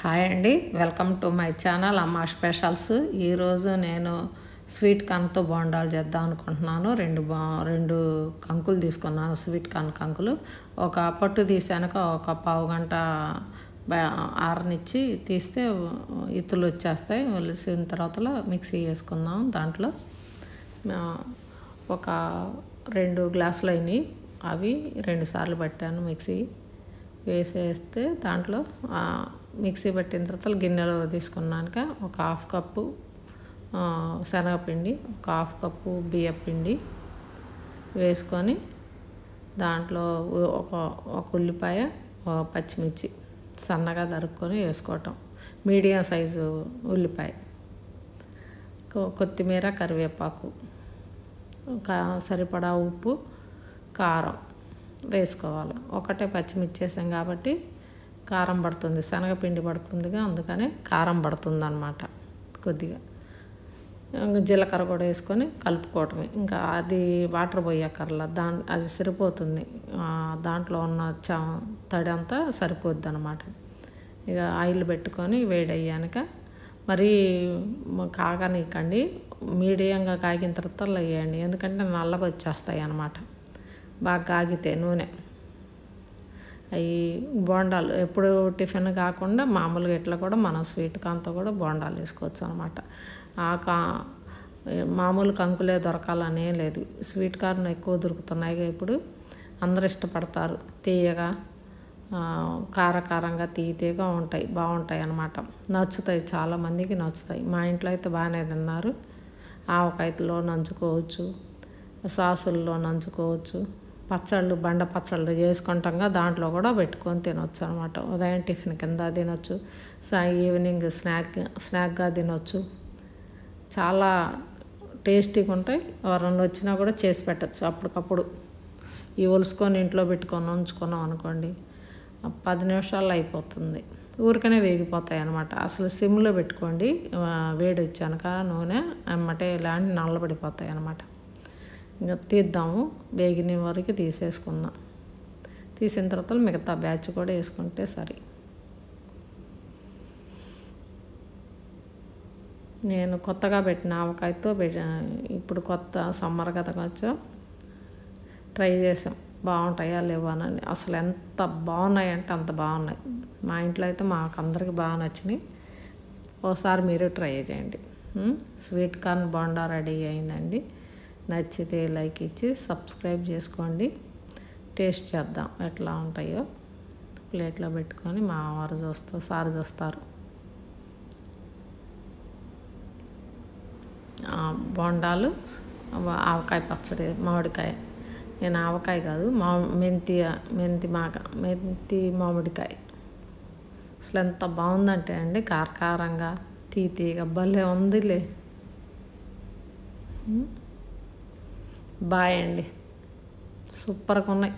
Hi అండి, welcome to my channel అమ్మా specials. ఈరోజు నేను స్వీట్ కార్న్తో బోండాలు చేద్దాం అనుకుంటున్నాను. రెండు కంకులు తీసుకున్నాను, స్వీట్ కార్న్ కంకులు. ఒక పొట్టు తీసాక ఒక పావు గంట ఆరనిచ్చి తీస్తే ఇత్తులు వచ్చేస్తాయి. వలిసిన తర్వాత మిక్సీ వేసుకుందాం. దాంట్లో ఒక 2 గ్లాసులు అయినాయి, అవి 2 సార్లు పట్టాను. మిక్సీ వేసేస్తే దాంట్లో మిక్సీ పట్టిన తర్వాత గిన్నెలో తీసుకున్నాక ఒక 1/2 కప్పు శనగపిండి, ఒక 1/2 కప్పు బియ్యపిండి వేసుకొని దాంట్లో ఒక ఉల్లిపాయ, పచ్చిమిర్చి సన్నగా తరుక్కొని వేసుకోవటం. మీడియం సైజు ఉల్లిపాయ, కొత్తిమీర, కరివేపాకు, సరిపడా ఉప్పు, కారం వేసుకోవాలి. ఒకటే పచ్చిమిర్చి వేసాం కాబట్టి కారం పడుతుంది, శనగపిండి పడుతుందిగా, అందుకని కారం పడుతుంది అన్నమాట. కొద్దిగా జీలకర్ర కూడా వేసుకొని కలుపుకోవటమే. ఇంకా అది వాటర్ పోయక్కర్లా, అది సరిపోతుంది. దాంట్లో ఉన్న తడి అంతా సరిపోద్ది అన్నమాట. ఇక ఆయిల్ పెట్టుకొని వేడి అయ్యాక మరీ కాగనీకండి, మీడియంగా కాగిన తర్వాత వేయండి, ఎందుకంటే నల్లగా వచ్చేస్తాయి అన్నమాట. బాగా కాగితే నూనె అవి బోండాలు ఎప్పుడు టిఫిన్ కాకుండా మామూలుగా ఇట్లా కూడా మనం స్వీట్ కార్న్తో కూడా బోండాలు వేసుకోవచ్చు అనమాట. మామూలు కంకులే దొరకాలనే లేదు, స్వీట్ కార్న్ ఎక్కువ దొరుకుతున్నాయి ఇప్పుడు. అందరు ఇష్టపడతారు, తీయగా కారకారంగా తీయగా ఉంటాయి, బాగుంటాయి అన్నమాట. నచ్చుతాయి, చాలామందికి నచ్చుతాయి. మా ఇంట్లో అయితే బాగానే తిన్నారు. ఆవకాయలో నంచుకోవచ్చు, సాసుల్లో నంచుకోవచ్చు, పచ్చళ్ళు, బండ పచ్చళ్ళు చేసుకుంటాంగా, దాంట్లో కూడా పెట్టుకొని తినొచ్చు అనమాట. ఉదయం టిఫిన్ కింద తినొచ్చు, ఈవినింగ్ స్నాక్గా తినొచ్చు. చాలా టేస్టీగా ఉంటాయి. ఎవరన్నా వచ్చినా కూడా చేసి పెట్టచ్చు అప్పటికప్పుడు. ఈ ఒలుసుకొని ఇంట్లో పెట్టుకొని ఉంచుకున్నాం అనుకోండి, 10 నిమిషాల్లో అయిపోతుంది, ఊరికనే వేగిపోతాయి అన్నమాట. అసలు సిమ్లో పెట్టుకోండి, వేడి వచ్చాక నూనె అమ్మటే ఇలాంటి నల్లబడిపోతాయి అన్నమాట. ఇంకా తీద్దాము, వేగిన వరకు తీసేసుకుందాం. తీసిన తర్వాత మిగతా బ్యాచ్ కూడా వేసుకుంటే సరే. నేను కొత్తగా పెట్టిన ఆవకాయతో ఇప్పుడు కొత్త సమ్మర్ కదా కొంచెం ట్రై చేసాం, బాగుంటాయా లేవనని. అసలు ఎంత బాగున్నాయంటే అంత బాగున్నాయి. మా ఇంట్లో అయితే మాకు అందరికి బాగా నచ్చినాయి. ఒకసారి మీరు ట్రై చేయండి. స్వీట్ కార్న్ బోండా రెడీ అయిందండి. నచ్చితే లైక్ ఇచ్చి సబ్స్క్రైబ్ చేసుకోండి. టేస్ట్ చేద్దాం ఎట్లా ఉంటాయో. ప్లేట్లో పెట్టుకొని మా వారు సారు చూస్తారు. బోండాలు, ఆవకాయ పచ్చడి, మామిడికాయ. నేను ఆవకాయ కాదు, మెంతి మామిడికాయ. అసలు ఎంత బాగుందంటే అండి, కారకారంగా తీయగా భలే ఉందిలే. బాయ్ అండి, సూపర్గా ఉన్నాయి.